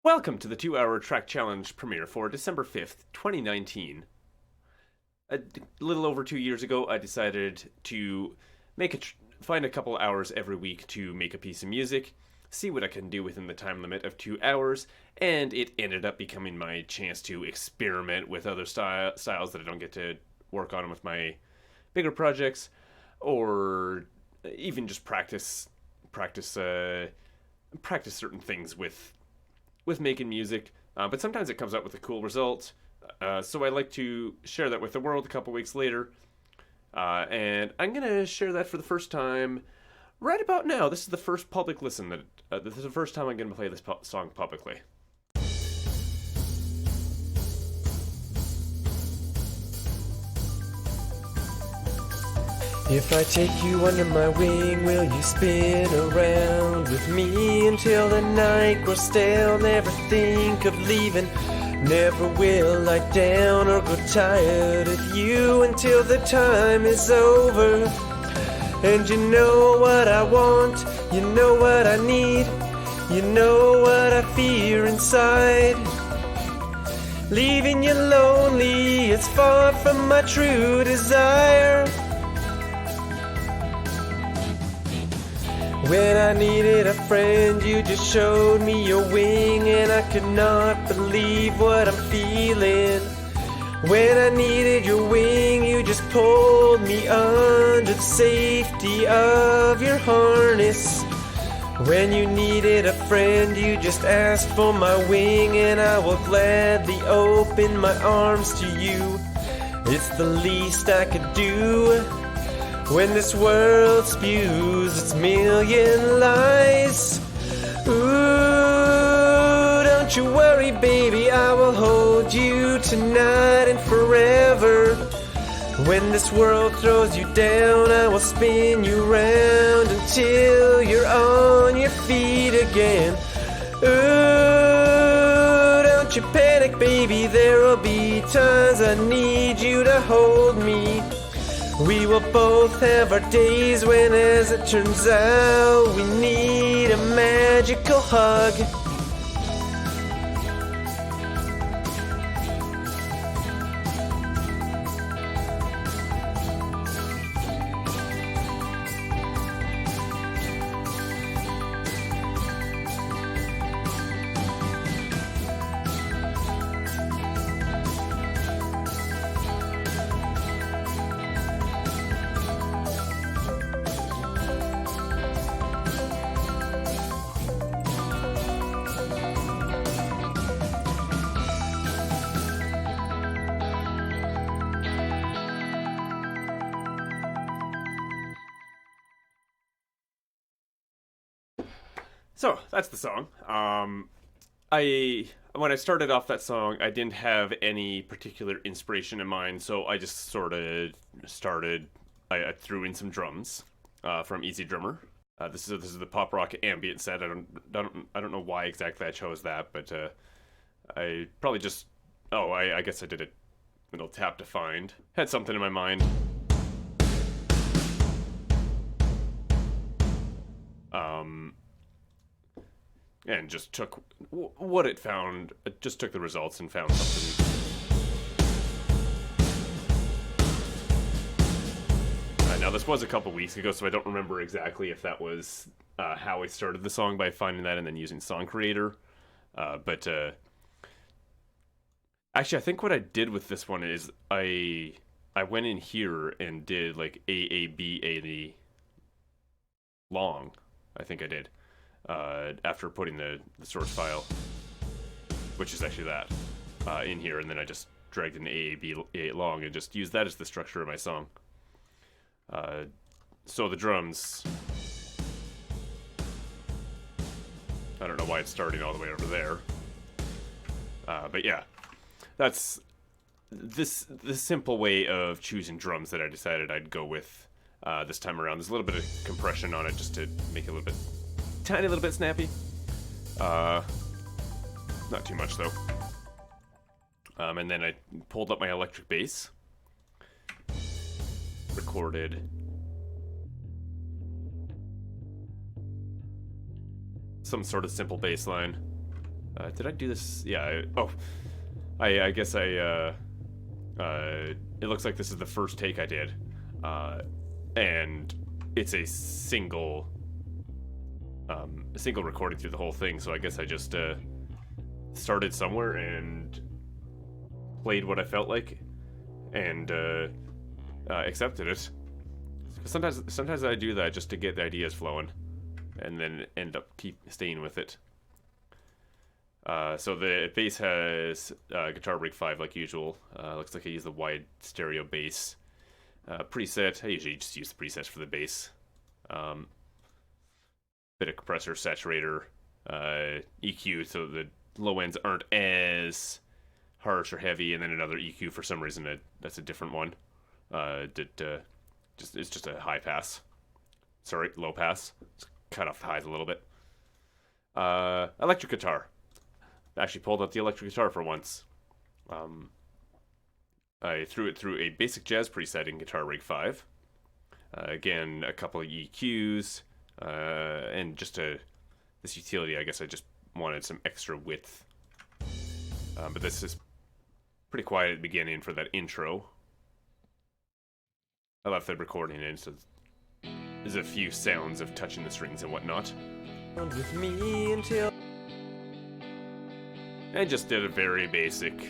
Welcome to the 2 Hour Track Challenge premiere for December 5th, 2019. A little over 2 years ago, I decided to find a couple hours every week to make a piece of music, see what I can do within the time limit of 2 hours, and it ended up becoming my chance to experiment with other styles that I don't get to work on with my bigger projects, or even just practice certain things with making music, but sometimes it comes out with a cool result. So I like to share that with the world a couple weeks later. And I'm going to share that for the first time right about now. This is the first public listen this is the first time I'm going to play this song publicly. If I take you under my wing, will you spin around with me until the night grows stale? Never think of leaving, never will lie down or grow tired of you until the time is over. And you know what I want, you know what I need, you know what I fear inside. Leaving you lonely, it's far from my true desire. When I needed a friend, you just showed me your wing, and I could not believe what I'm feeling. When I needed your wing, you just pulled me under the safety of your harness. When you needed a friend, you just asked for my wing, and I will gladly open my arms to you. It's the least I could do when this world spews its million lies. Ooh, don't you worry, baby, I will hold you tonight and forever. When this world throws you down, I will spin you round until you're on your feet again. Ooh, don't you panic, baby, there'll be times I need you to hold me. We will both have our days when, as it turns out, we need a magical hug. So that's the song. When I started off that song, I didn't have any particular inspiration in mind, so I just sort of started. I threw in some drums from EZdrummer. This is the pop rock ambient set. I don't know why exactly I chose that, but I probably just I guess I did a little tap to find. Had something in my mind. And just took what it found, just took the results and found something. Now, this was a couple weeks ago, so I don't remember exactly if that was how I started the song by finding that and then using Song Creator. But actually, I think what I did with this one is I went in here and did like AABA long. I think I did. After putting the source file, which is actually that, in here, and then I just dragged in AAB long and just used that as the structure of my song. So the drums, I don't know why it's starting all the way over there, but yeah, that's the simple way of choosing drums that I decided I'd go with this time around. There's a little bit of compression on it just to make it a little bit tiny little bit snappy. Not too much though. And then I pulled up my electric bass, recorded some sort of simple bass line, Did I do this? Yeah. I guess it looks like this is the first take I did, and it's a single recording through the whole thing. So I guess I just started somewhere and played what I felt like, and accepted it. Sometimes I do that just to get the ideas flowing, and then end up keep staying with it. So the bass has Guitar Rig 5 like usual. Looks like I use the wide stereo bass preset. I usually just use the presets for the bass. Bit of compressor, saturator, EQ, so the low ends aren't as harsh or heavy, and then another EQ for some reason that's a different one. It's just a high pass. Sorry, low pass. Let's cut off the highs a little bit. Electric guitar. I actually pulled out the electric guitar for once. I threw it through a basic jazz preset in Guitar Rig 5. Again, a couple of EQs, and just this utility. I guess I just wanted some extra width. But this is pretty quiet at the beginning for that intro. I left the recording in, so there's a few sounds of touching the strings and whatnot. With me until I just did a very basic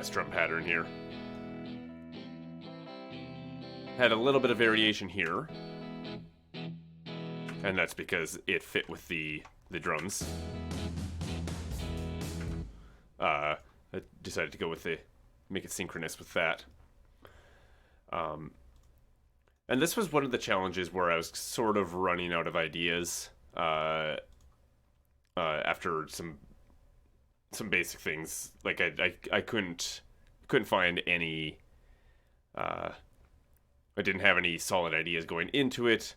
strum pattern here. Had a little bit of variation here, and that's because it fit with the drums. I decided to go with make it synchronous with that. And this was one of the challenges where I was sort of running out of ideas after some basic things. Like I couldn't find any. I didn't have any solid ideas going into it,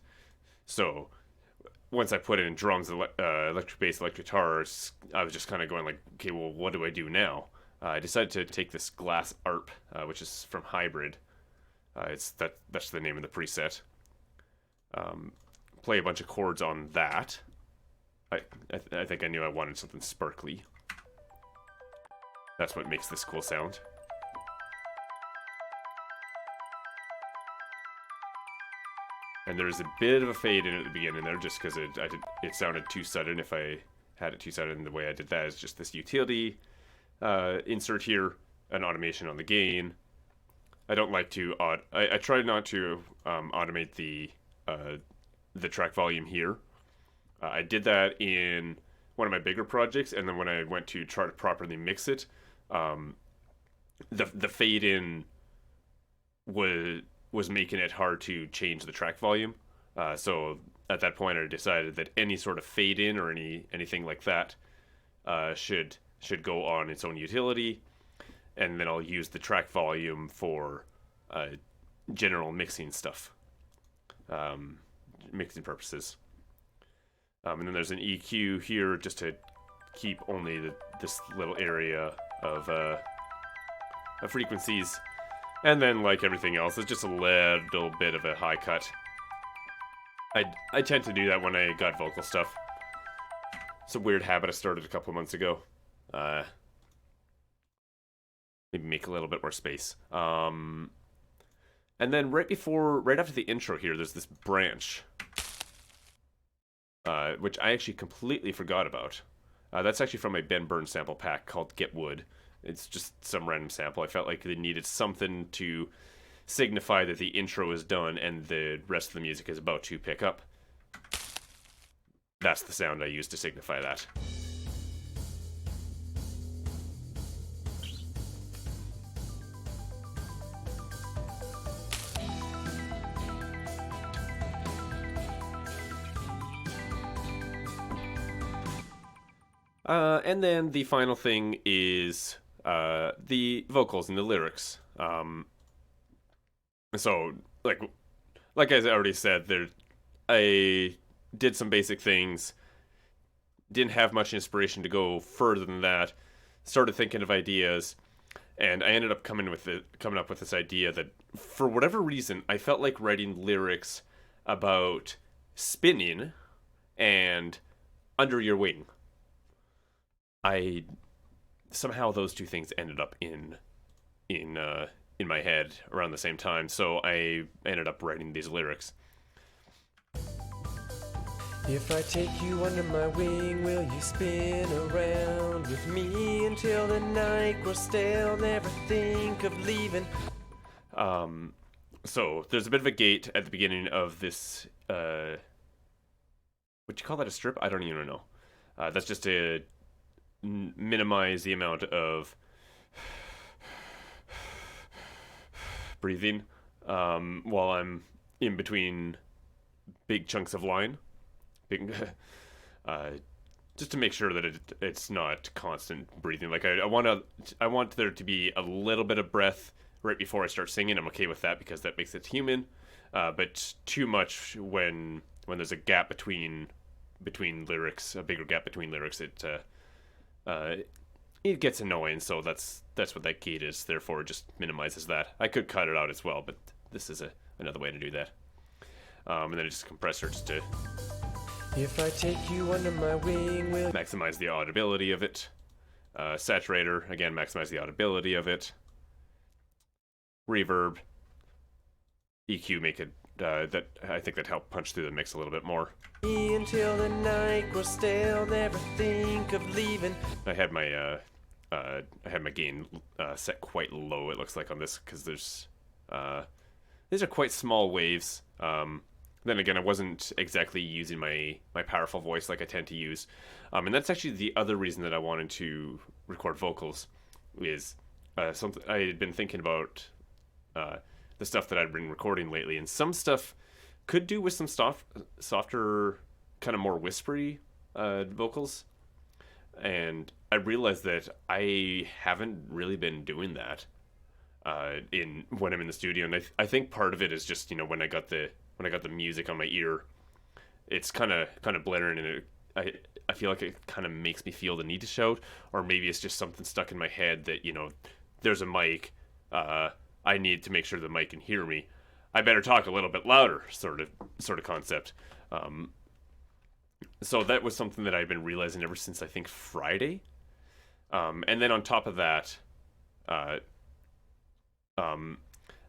so once I put in drums, electric bass, electric guitars, I was just kind of going like, okay, well, what do I do now? I decided to take this Glass ARP, which is from Hybrid. That's the name of the preset. Play a bunch of chords on that. I think I knew I wanted something sparkly. That's what makes this cool sound. And there's a bit of a fade in at the beginning there, just because it sounded too sudden. If I had it too sudden, the way I did that is just this utility insert here, an automation on the gain. I don't like to I try not to automate the track volume here. I did that in one of my bigger projects, and then when I went to try to properly mix it, the fade in was making it hard to change the track volume. So at that point, I decided that any sort of fade in or anything like that should go on its own utility, and then I'll use the track volume for general mixing stuff, mixing purposes. And then there's an EQ here just to keep only this little area of frequencies. And then, like everything else, it's just a little bit of a high cut. I tend to do that when I got vocal stuff. It's a weird habit I started a couple of months ago. Maybe make a little bit more space. And then right after the intro here, there's this branch, which I actually completely forgot about. That's actually from a Ben Burns sample pack called Get Wood. It's just some random sample. I felt like they needed something to signify that the intro is done and the rest of the music is about to pick up. That's the sound I used to signify that. And then the final thing is the vocals and the lyrics. So, like I already said, I did some basic things. Didn't have much inspiration to go further than that. Started thinking of ideas, and I ended up coming up with this idea that, for whatever reason, I felt like writing lyrics about spinning and Under Your Wing. I somehow those two things ended up in my head around the same time, so I ended up writing these lyrics. If I take you under my wing, will you spin around with me until the night grows stale? Never think of leaving. So there's a bit of a gate at the beginning of this. Would you call that a strip? I don't even know. That's just to minimize the amount of breathing while I'm in between big chunks of line. Just to make sure that it's not constant breathing. Like I want there to be a little bit of breath right before I start singing. I'm okay with that because that makes it human. But too much when there's a gap between lyrics, a bigger gap between lyrics, it gets annoying. So that's what that gate is. Therefore, it just minimizes that. I could cut it out as well, but this is another way to do that. And then just compressor just to If I take you under my wing, will maximize the audibility of it. Saturator, again, maximize the audibility of it. Reverb, EQ, make it that I think that helped punch through the mix a little bit more. until the night grows stale, never think of leaving. I had my gain set quite low. It looks like on this because these are quite small waves. Then again, I wasn't exactly using my powerful voice like I tend to use, and that's actually the other reason that I wanted to record vocals. Is something I had been thinking about the stuff that I'd been recording lately, and some stuff could do with some softer, kind of more whispery vocals. And I realized that I haven't really been doing that when I'm in the studio, and I think part of it is just when I got the music on my ear, it's kind of blaring, and I feel like it kind of makes me feel the need to shout, or maybe it's just something stuck in my head that there's a mic. I need to make sure the mic can hear me. I better talk a little bit louder, sort of concept. So that was something that I've been realizing ever since I think Friday. And then on top of that, at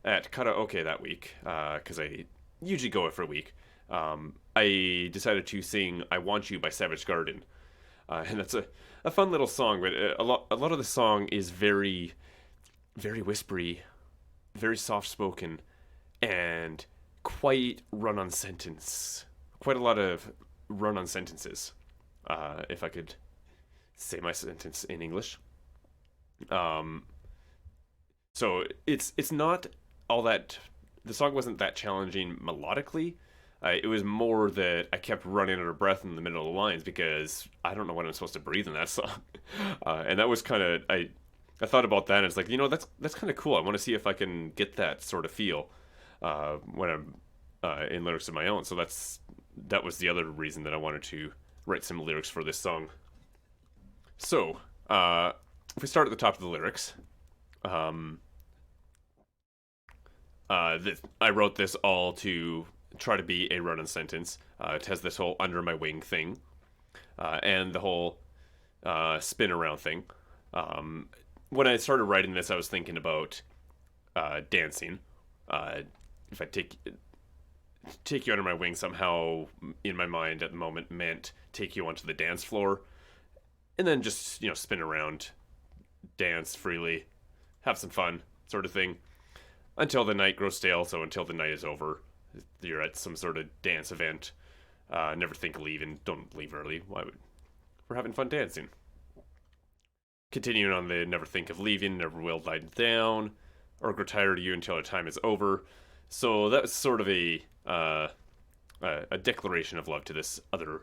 karaoke that week, because I usually go every week, I decided to sing "I Want You" by Savage Garden, and that's a fun little song. But a lot of the song is very, very whispery, very soft spoken, and quite run on sentence. Quite a lot of run on sentences, if I could say my sentence in English. So it's not all that. The song wasn't that challenging melodically. It was more that I kept running out of breath in the middle of the lines because I don't know when I'm supposed to breathe in that song. And that was kind of I thought about that, and it's like, that's kind of cool. I want to see if I can get that sort of feel when I'm in lyrics of my own. So that was the other reason that I wanted to write some lyrics for this song. So if we start at the top of the lyrics, I wrote this all to try to be a run-on sentence. It has this whole "under my wing" thing, and the whole spin around thing. When I started writing this, I was thinking about dancing. If I take you under my wing, somehow in my mind at the moment meant take you onto the dance floor, and then just spin around, dance freely, have some fun, sort of thing, until the night grows stale. So until the night is over, you're at some sort of dance event. Never think of leaving. Don't leave early. We're having fun dancing. Continuing on the never think of leaving, never will lie down, or grow tired of you until our time is over. So that was sort of a declaration of love to this other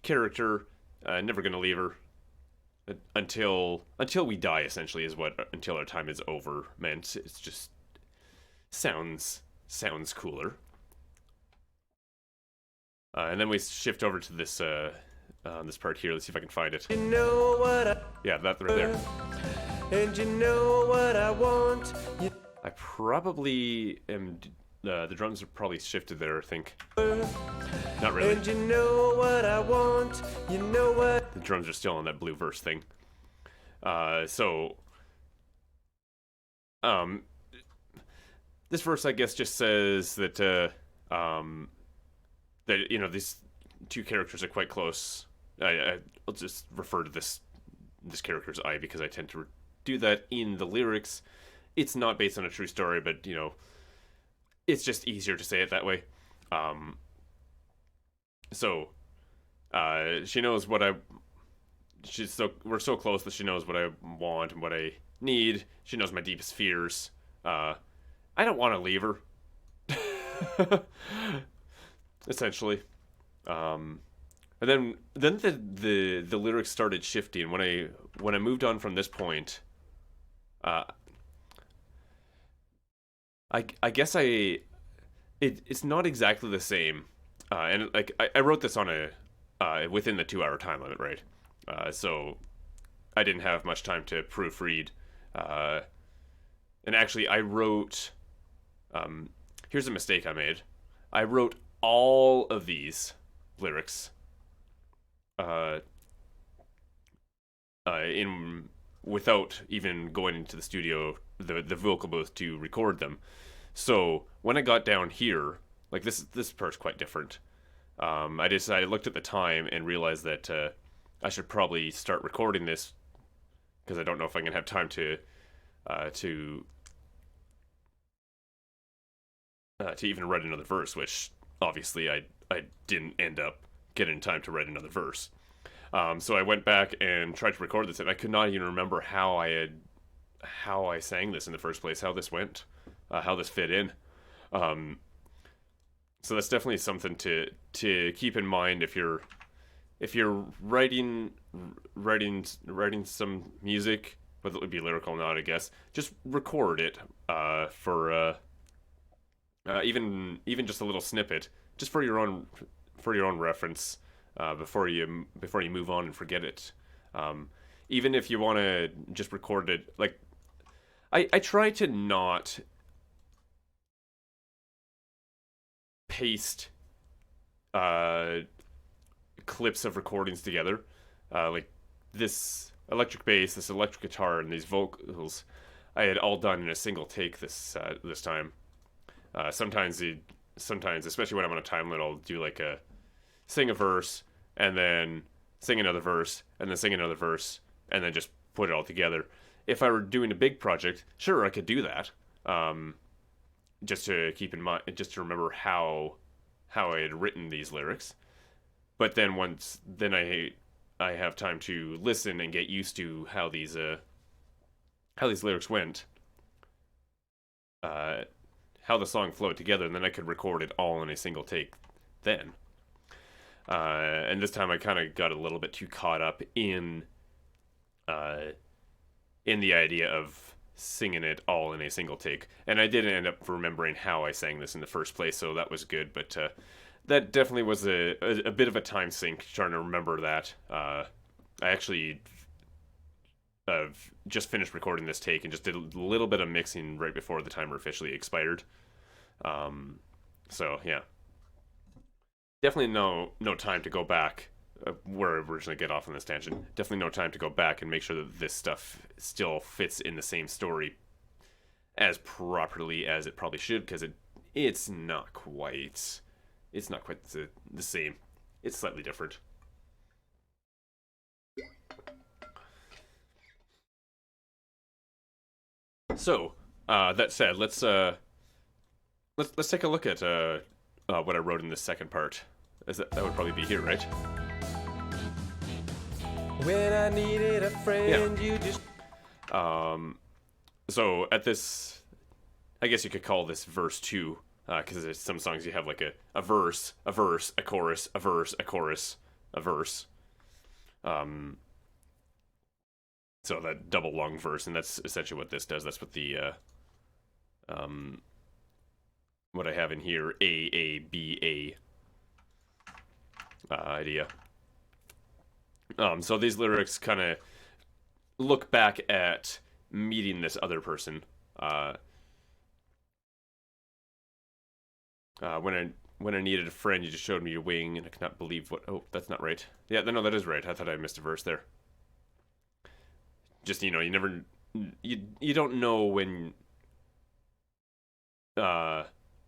character. Never gonna leave her until we die, essentially, is what "until our time is over" meant. It's just sounds cooler. And then we shift over to this this part here. Let's see if I can find it. Yeah, that right there. And you know what I want. I probably am. The drums are probably shifted there, I think. Not really. And you know what I want. You know what. The drums are still on that blue verse thing. So um, this verse, I guess, just says that that these two characters are quite close. I'll just refer to this character as I because I tend to do that in the lyrics. It's not based on a true story, but it's just easier to say it that way. So she knows what I. We're so close that she knows what I want and what I need. She knows my deepest fears. I don't want to leave her. Essentially. And then the lyrics started shifting when I moved on from this point. I guess it's not exactly the same. And like I wrote this on a within the 2 hour time limit, right? So I didn't have much time to proofread. And actually I wrote here's a mistake I made. I wrote all of these lyrics in without even going into the studio, the vocal booth to record them. So when I got down here, like this part's quite different. I looked at the time and realized that I should probably start recording this because I don't know if I'm gonna have time to even write another verse, which obviously I didn't end up getting time to write another verse. So I went back and tried to record this, and I could not even remember how I sang this in the first place, how this went, how this fit in. So that's definitely something to keep in mind if you're writing some music, whether it would be lyrical or not. I guess just record it for even just a little snippet, just for your own reference. Before you move on and forget it. Even if you want to just record it, like I try to not paste clips of recordings together. Like this electric bass, this electric guitar, and these vocals, I had all done in a single take this time. Sometimes, especially when I'm on a time limit, I'll do like sing a verse and then sing another verse and then sing another verse and then just put it all together. If I were doing a big project, sure, I could do that. Just to keep in mind, just to remember how I had written these lyrics. But then I have time to listen and get used to how these lyrics went. How the song flowed together, and then I could record it all in a single take then. And this time I kind of got a little bit too caught up in the idea of singing it all in a single take. And I didn't end up remembering how I sang this in the first place, so that was good. But that definitely was a bit of a time sink trying to remember that. I actually just finished recording this take and just did a little bit of mixing right before the timer officially expired. So, yeah. Definitely no time to go back where I originally get off on this tangent. Definitely no time to go back and make sure that this stuff still fits in the same story as properly as it probably should, because it's not quite the same. It's slightly different. So that said, let's take a look at what I wrote in the second part. That would probably be here, right? When I needed a friend, Yeah. you just... So at this, I guess you could call this verse 2, because there's some songs you have like a verse, a chorus, a verse, a chorus, a verse. So that double long verse, and that's essentially what this does. That's what the what I have in here, A B A idea. So these lyrics kind of look back at meeting this other person. When I needed a friend, you just showed me your wing, and I cannot believe what. Oh, that's not right. Yeah, no, that is right. I thought I missed a verse there. just, you never, you don't know when uh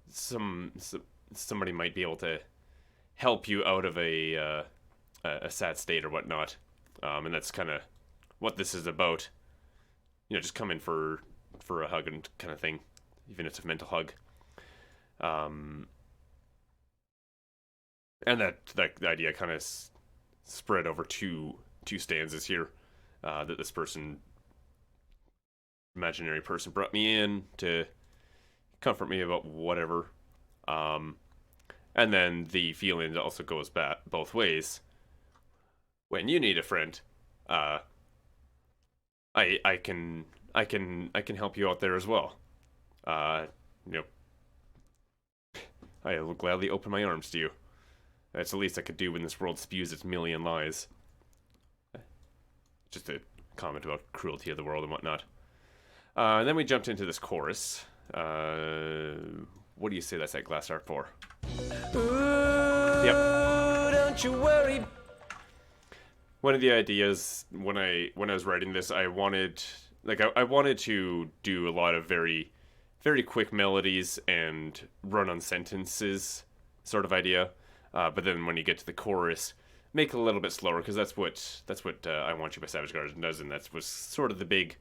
somebody might be able to help you out of a sad state or whatnot. And that's kind of what this is about. Just come in for a hug and kind of thing, even if it's a mental hug. And that idea kind of spread over two stanzas here. That this imaginary person, brought me in to comfort me about whatever. And then the feeling also goes back both ways. When you need a friend, I can help you out there as well. I will gladly open my arms to you. That's the least I could do when this world spews its million lies. Just a comment about cruelty of the world and whatnot. And then we jumped into this chorus. What do you say that's at Glass Art for? Ooh, Yep. don't you worry. One of the ideas when I was writing this, I wanted to do a lot of very, very quick melodies and run-on sentences sort of idea. But then when you get to the chorus, make it a little bit slower, because that's what I Want You by Savage Garden does, and that was sort of the big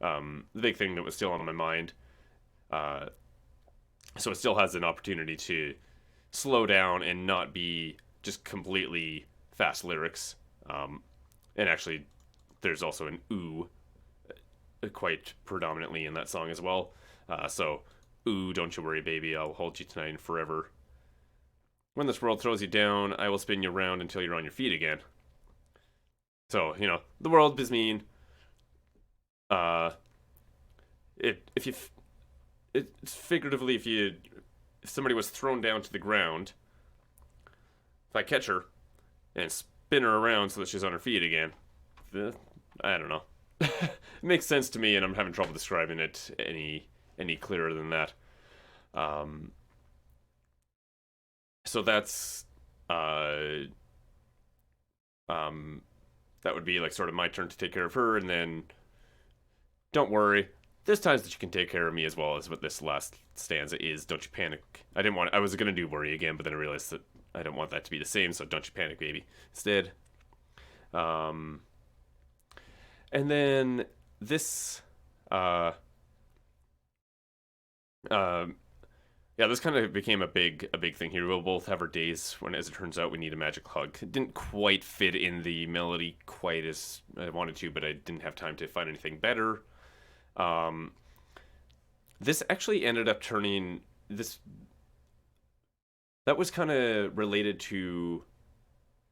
thing that was still on my mind. So it still has an opportunity to slow down and not be just completely fast lyrics. And actually, there's also an ooh quite predominantly in that song as well. So, ooh, don't you worry, baby, I'll hold you tonight and forever. When this world throws you down, I will spin you around until you're on your feet again. So, the world is mean. It's figuratively, if somebody was thrown down to the ground, if I catch her and spin her around so that she's on her feet again, I don't know. It makes sense to me, and I'm having trouble describing it any clearer than that. So that's that would be like sort of my turn to take care of her, and then don't worry, there's times that you can take care of me as well, as what this last stanza is. Don't you panic. I was gonna do worry again, but then I realized that I don't want that to be the same, so don't you panic, baby, instead. And then this this kind of became a big thing here. We'll both have our days when, as it turns out, we need a magic hug. It didn't quite fit in the melody quite as I wanted to, but I didn't have time to find anything better. This actually ended up turning this. That was kind of related to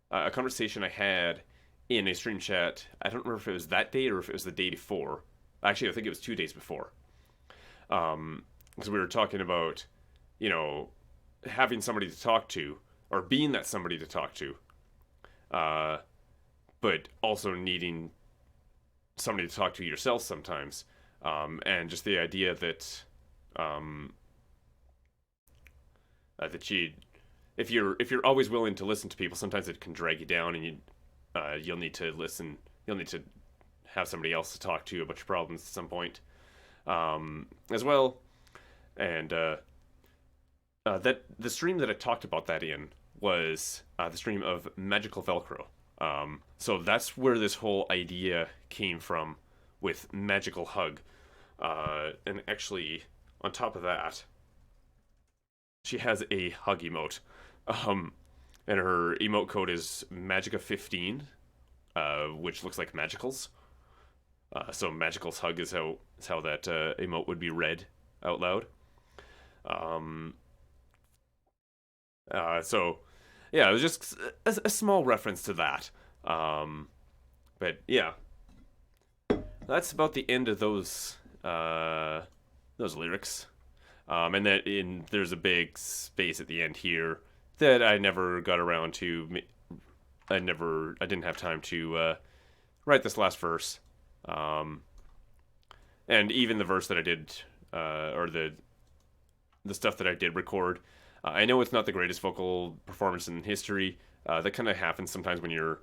a conversation I had in a stream chat. I don't remember if it was that day or if it was the day before. Actually, I think it was 2 days before. Because we were talking about, having somebody to talk to, or being that somebody to talk to, but also needing somebody to talk to yourself sometimes, and just the idea that if you're always willing to listen to people, sometimes it can drag you down, and you'll need to listen. You'll need to have somebody else to talk to about your problems at some point, as well. And that the stream that I talked about that in was the stream of Magical Velcro. So that's where this whole idea came from with Magical Hug. And actually, on top of that, she has a hug emote. And her emote code is Magica15, which looks like Magicals. So Magical's hug is how that emote would be read out loud. So yeah, it was just a small reference to that. But yeah, that's about the end of those lyrics. And then there's a big space at the end here that I never got around to. I didn't have time to write this last verse. And even the verse that I did, or the stuff that I did record, I know it's not the greatest vocal performance in history. That kind of happens sometimes when you're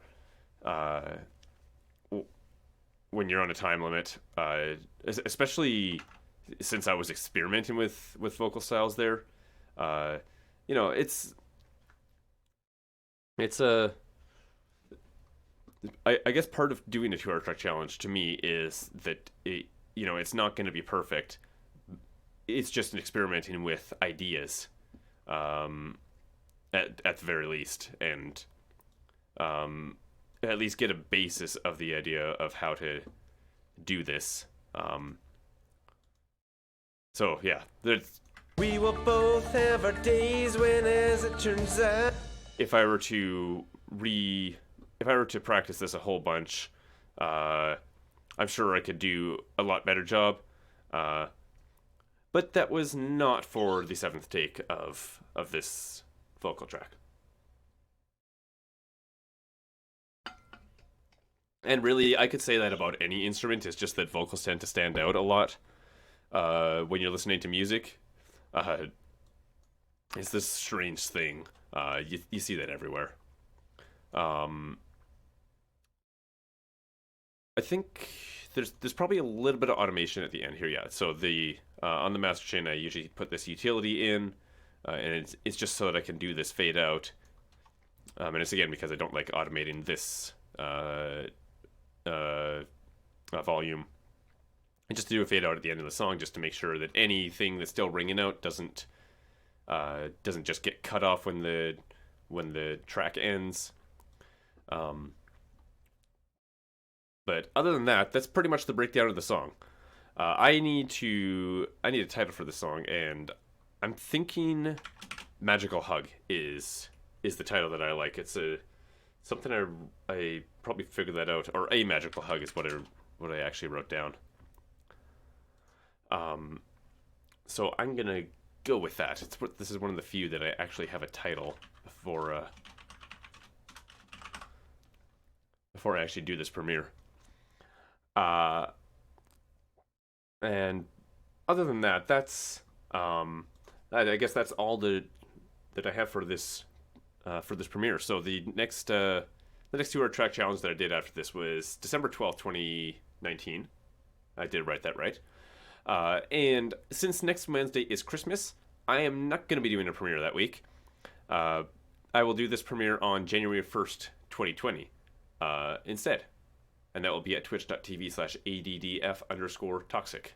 when you're on a time limit, especially since I was experimenting with vocal styles there. Uh, you know, it's a I guess part of doing a 2 hour track challenge to me is that it's not going to be perfect. It's just an experimenting with ideas, at the very least, and at least get a basis of the idea of how to do this. So yeah, we will both have our days when, as it turns out, if I were to practice this a whole bunch, I'm sure I could do a lot better job. But that was not for the 7th take of this vocal track. And really, I could say that about any instrument. It's just that vocals tend to stand out a lot when you're listening to music. It's this strange thing. You see that everywhere. I think there's probably a little bit of automation at the end here. Yeah. So on the master chain, I usually put this utility in, and it's just so that I can do this fade out. And it's again because I don't like automating this volume. And just to do a fade out at the end of the song, just to make sure that anything that's still ringing out doesn't just get cut off when the track ends. But other than that, that's pretty much the breakdown of the song. I need a title for the song, and I'm thinking "Magical Hug" is the title that I like. It's something I probably figured that out, or "A Magical Hug" is what I actually wrote down. So I'm gonna go with that. This is one of the few that I actually have a title before I actually do this premiere. And other than that, that's I guess that's all that I have for this premiere. So the next 2 hour track challenge that I did after this was December 12th, 2019. I did write that right. And since next Wednesday is Christmas, I am not going to be doing a premiere that week. I will do this premiere on January 1st, 2020 instead. And that will be at twitch.tv/addf_toxic.